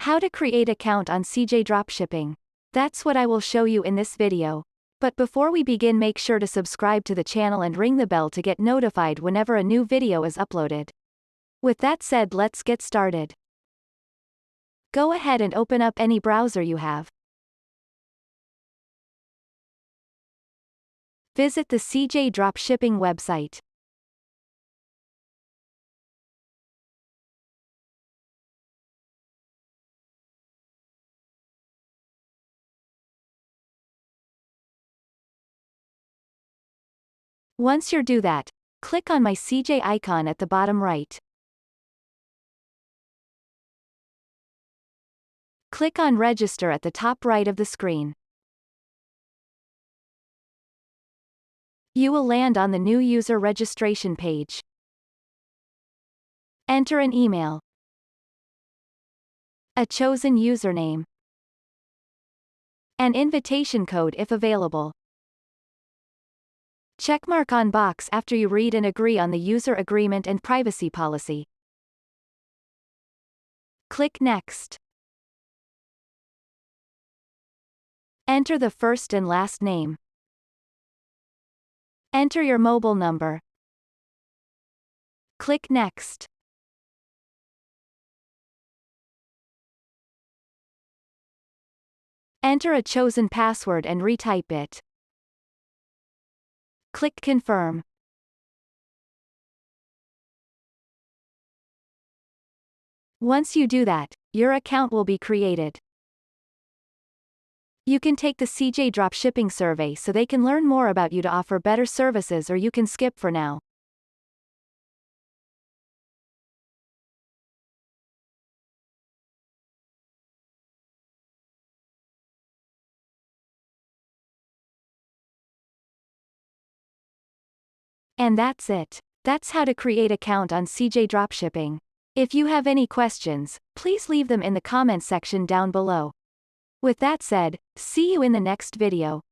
How to create account on CjDropshipping. That's what I will show you in this video. But before we begin, make sure to subscribe to the channel and ring the bell to get notified whenever a new video is uploaded. With that said, let's get started. Go ahead and open up any browser you have. Visit the CjDropshipping website. Once you do that, click on my CJ icon at the bottom right. Click on Register at the top right of the screen. You will land on the new user registration page. Enter an email, a chosen username, an invitation code if available. Checkmark on box after you read and agree on the user agreement and privacy policy. Click Next. Enter the first and last name. Enter your mobile number. Click Next. Enter a chosen password and retype it. Click Confirm. Once you do that, your account will be created. You can take the CJ Dropshipping survey so they can learn more about you to offer better services, or you can skip for now. And that's it. That's how to create account on CJ Dropshipping. If you have any questions, please leave them in the comment section down below. With that said, see you in the next video.